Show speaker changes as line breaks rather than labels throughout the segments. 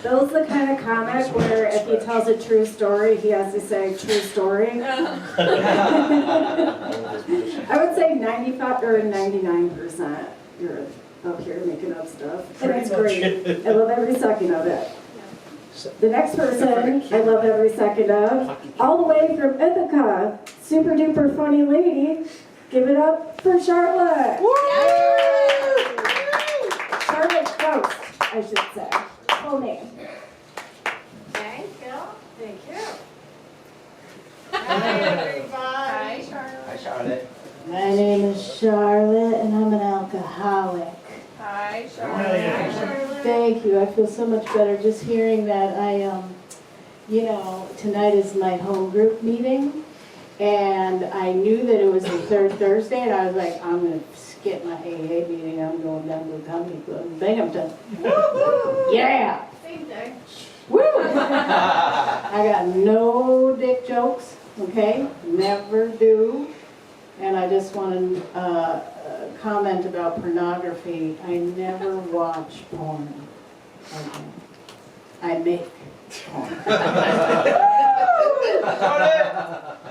Bill's the kind of comic where if he tells a true story, he has to say true story. I would say 95 or 99%. You're up here making up stuff. And it's great. I love every second of it. The next person I love every second of, all the way from Ithaca, super duper funny lady. Give it up for Charlotte. Woo! Charlotte Ghost, I should say. Full name.
Thank you.
Thank you.
Hi, everybody. Hi, Charlotte.
Hi, Charlotte.
My name is Charlotte, and I'm an alcoholic.
Hi, Charlotte. Hi, Charlotte.
Thank you. I feel so much better just hearing that. Tonight is my home group meeting, and I knew that it was the third Thursday, and I was like, I'm going to skip my AA meeting. I'm going down to the comedy club in Binghamton. Woo-hoo! Yeah!
Same day.
Woo! I got no dick jokes, okay? Never do. And I just want to comment about pornography. I never watch porn. Okay. I make porn.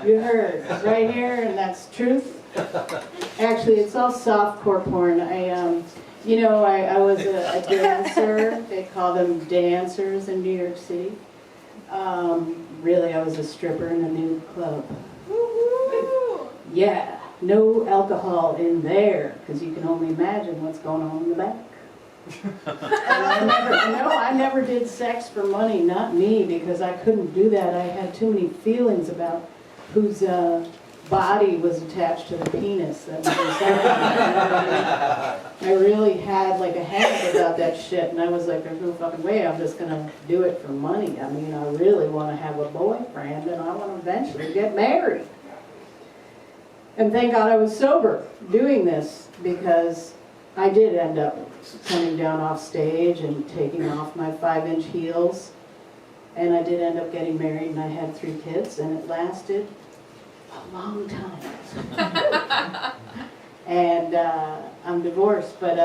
You heard right here, and that's truth. Actually, it's all softcore porn. I was a dancer. They call them dancers in New York City. Really, I was a stripper in a nude club. Yeah, no alcohol in there, because you can only imagine what's going on in the back. And I never did sex for money, not me, because I couldn't do that. I had too many feelings about whose body was attached to the penis. That was I really had like a hang about that shit, and I was like, there's no fucking way I'm just gonna do it for money. I mean, I really want to have a boyfriend, and I want to eventually get married. And thank God I was sober doing this, because I did end up coming down off stage and taking off my 5-inch heels. And I did end up getting married, and I had 3 kids, and it lasted a long time. And I'm divorced, but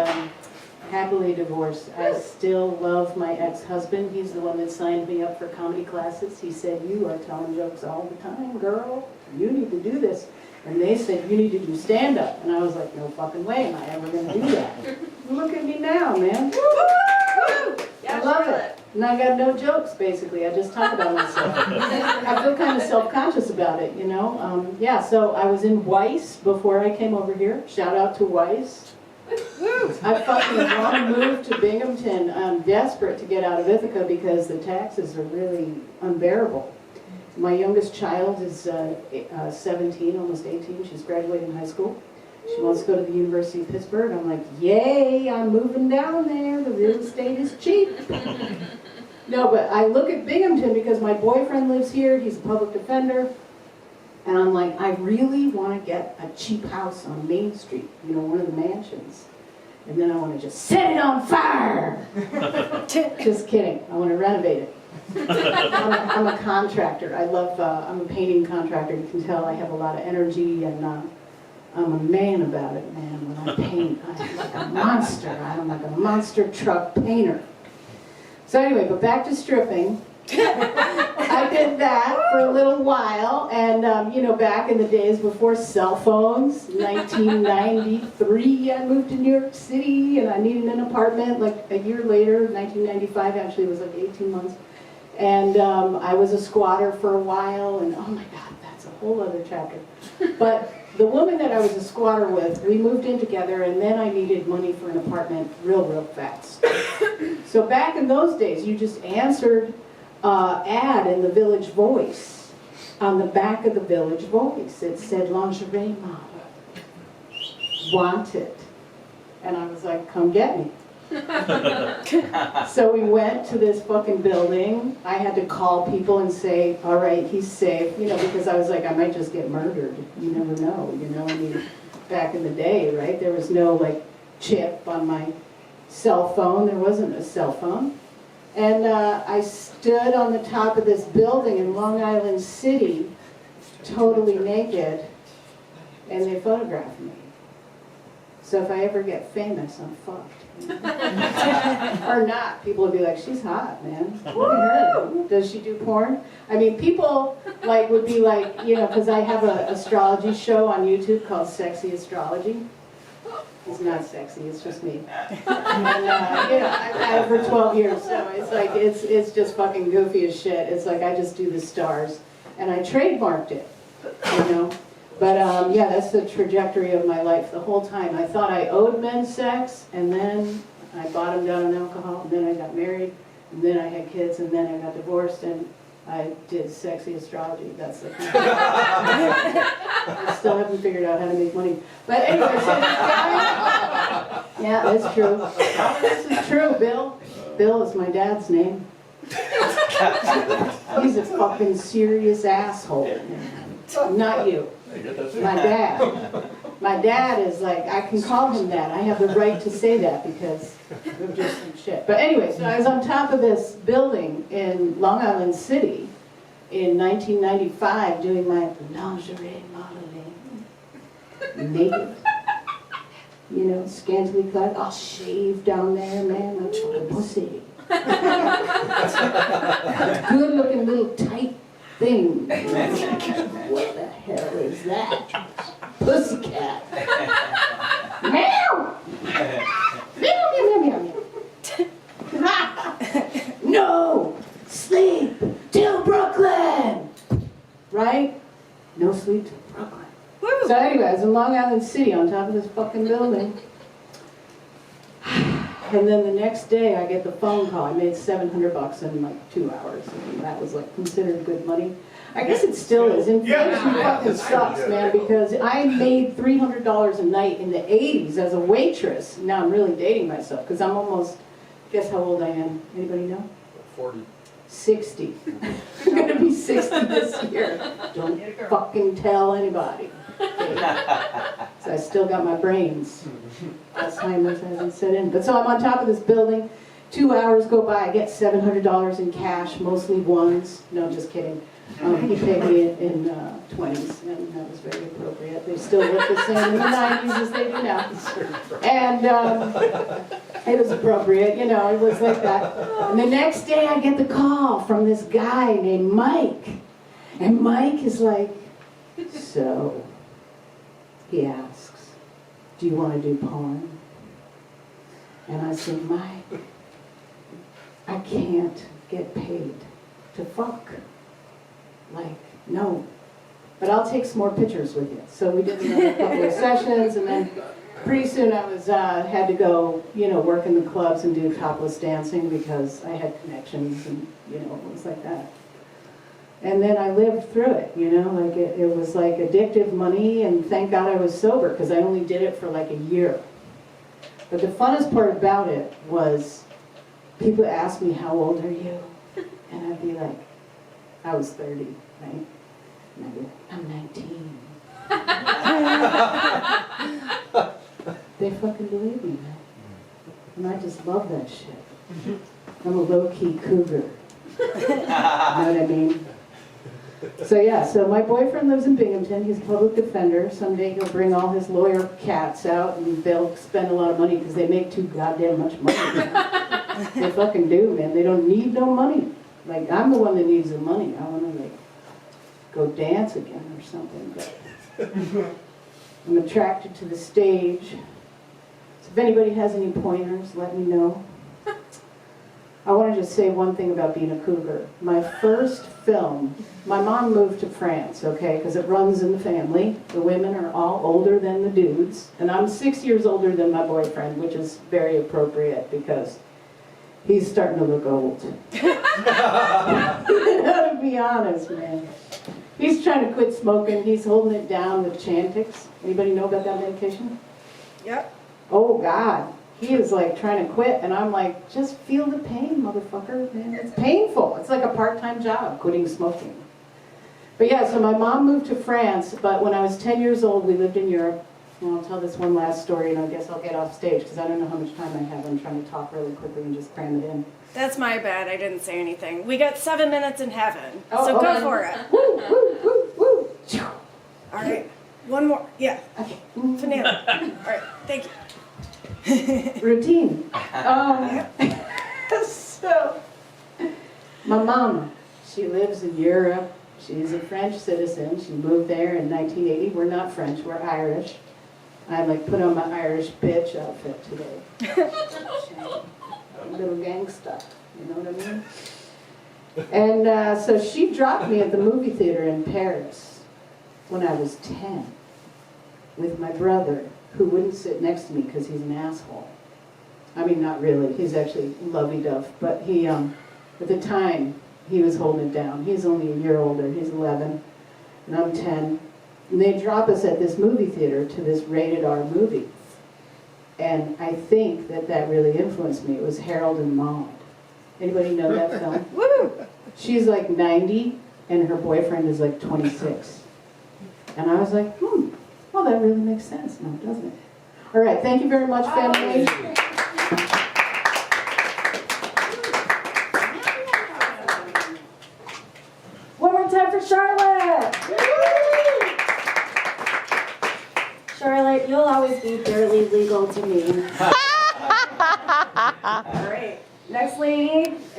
happily divorced. I still love my ex-husband. He's the one that signed me up for comedy classes. He said, you are telling jokes all the time, girl. You need to do this. And they said, you need to do stand-up. And I was like, no fucking way am I ever going to do that. Look at me now, man. I love it. And I got no jokes, basically. I just talk about myself. I feel kind of self-conscious about it, you know. So I was in Weiss before I came over here. Shout out to Weiss. I fucking want to move to Binghamton. I'm desperate to get out of Ithaca because the taxes are really unbearable. My youngest child is 17, almost 18. She's graduating high school. She wants to go to the University of Pittsburgh. I'm like, yay, I'm moving down there. The real estate is cheap. No, but I look at Binghamton because my boyfriend lives here. He's a public defender. And I'm like, I really want to get a cheap house on Main Street, you know, one of the mansions. And then I want to just set it on fire. Just kidding. I want to renovate it. I'm a contractor. I'm a painting contractor. You can tell I have a lot of energy, and I'm a man about it, man. When I paint, I'm like a monster. I'm like a monster truck painter. So anyway, but back to stripping. I did that for a little while, and back in the days before cell phones, 1993, I moved to New York City, and I needed an apartment. Like a year later, 1995, actually, it was like 18 months. And I was a squatter for a while, and oh my God, that's a whole other chapter. But the woman that I was a squatter with, we moved in together, and then I needed money for an apartment real fast. So back in those days, you just answered ad in the Village Voice. On the back of the Village Voice, it said lingerie model, wanted. And I was like, come get me. So we went to this fucking building. I had to call people and say, all right, he's safe, because I was like, I might just get murdered. You never know, I mean, back in the day, right? There was no like chip on my cell phone. There wasn't a cell phone. And I stood on the top of this building in Long Island City, totally naked, and they photographed me. So if I ever get famous, I'm fucked. Or not. People will be like, she's hot, man. Look at her. Does she do porn? I mean, people like would be like, you know, because I have an astrology show on YouTube called Sexy Astrology. It's not sexy, it's just me. And, you know, I've had it for 12 years, so it's like, it's just fucking goofy as shit. It's like I just do the stars. And I trademarked it, you know. But yeah, that's the trajectory of my life the whole time. I thought I owed men sex, and then I bottomed out on alcohol, and then I got married, and then I had kids, and then I got divorced, and I did sexy astrology. That's the thing. I still haven't figured out how to make money. But anyway, so this guy, yeah, that's true. This is true, Bill. Bill is my dad's name. He's a fucking serious asshole. Not you. My dad. My dad is like, I can call him that. I have the right to say that because of just some shit. But anyway, so I was on top of this building in Long Island City in 1995 doing my lingerie modeling. Naked. You know, scantily clad. All shaved down there, man. I'm fucking pussy. Good looking little tight thing. What the hell is that? Pussycat. Meow! Meow, meow, meow, meow. No! Sleep till Brooklyn! Right? No sleep till Brooklyn. Woo. So anyway, I was in Long Island City on top of this fucking building. And then the next day I get the phone call. I made $700 in like 2 hours. And that was like considered good money. I guess it still is. Inflation fucking sucks, man, because I made $300 a night in the 80s as a waitress. Now I'm really dating myself because I'm almost, guess how old I am? Anybody know?
40.
60. I'm going to be 60 this year. Don't fucking tell anybody. So I still got my brains. Alzheimer's hasn't set in. But so I'm on top of this building. 2 hours go by. I get $700 in cash, mostly ones. No, just kidding. He paid me in 20s, and that was very appropriate. They still look the same in the 90s as they do now. And it was appropriate, you know, it was like that. And the next day I get the call from this guy named Mike. And Mike is like, so, he asks, do you want to do porn? And I say, Mike, I can't get paid to fuck. Like, no. But I'll take some more pictures with you. So we did another couple of sessions, and then pretty soon I was had to go, you know, work in the clubs and do topless dancing because I had connections and, you know, it was like that. And then I lived through it, you know, like it was like addictive money, and thank God I was sober because I only did it for like a year. But the funnest part about it was people ask me, how old are you? And I'd be like, I was 30, right? And I'd be like, I'm 19. They fucking believe me, man. And I just love that shit. I'm a low-key cougar. You know what I mean? So yeah, so my boyfriend lives in Binghamton. He's a public defender. Someday he'll bring all his lawyer cats out and they'll spend a lot of money because they make too goddamn much money. They fucking do, man. They don't need no money. Like, I'm the one that needs the money. I want to, like, go dance again or something. But I'm attracted to the stage. So if anybody has any pointers, let me know. I want to just say one thing about being a cougar. My first film, my mom moved to France, okay, because it runs in the family. The women are all older than the dudes. And I'm 6 years older than my boyfriend, which is very appropriate because he's starting to look old. You know, to be honest, man. He's trying to quit smoking. He's holding it down with Chantix. Anybody know about that medication?
Yep.
Oh, God. He is like trying to quit, and I'm like, just feel the pain, motherfucker, man. It's painful. It's like a part-time job, quitting smoking. But yeah, so my mom moved to France, but when I was 10 years old, we lived in Europe. And I'll tell this one last story, and I guess I'll get off stage, because I don't know how much time I have. I'm trying to talk really quickly and just cram it in.
That's my bad. I didn't say anything. We got 7 minutes in heaven,
Oh,
so
okay.
go for it.
Woo, woo, woo, woo.
All right. One more. Yeah.
Okay.
Finale. All right. Thank you.
Routine. So, my mama, she lives in Europe. She's a French citizen. She moved there in 1980. We're not French, we're Irish. I like put on my Irish bitch outfit today. A little gangsta, you know what I mean? And so she dropped me at the movie theater in Paris when I was 10 with my brother, who wouldn't sit next to me because he's an asshole. I mean, not really. He's actually lovey-dovey, but he, at the time, he was holding it down. He's only a year older. He's 11, and I'm 10. And they drop us at this movie theater to this rated R movie. And I think that that really influenced me. It was Harold and Maude. Anybody know that film?
Woo!
She's like 90, and her boyfriend is like 26. And I was like, well, that really makes sense now, doesn't it? All right, thank you very much, family. One more time for Charlotte.
Charlotte, you'll always be barely legal to me.
All right. Next lady.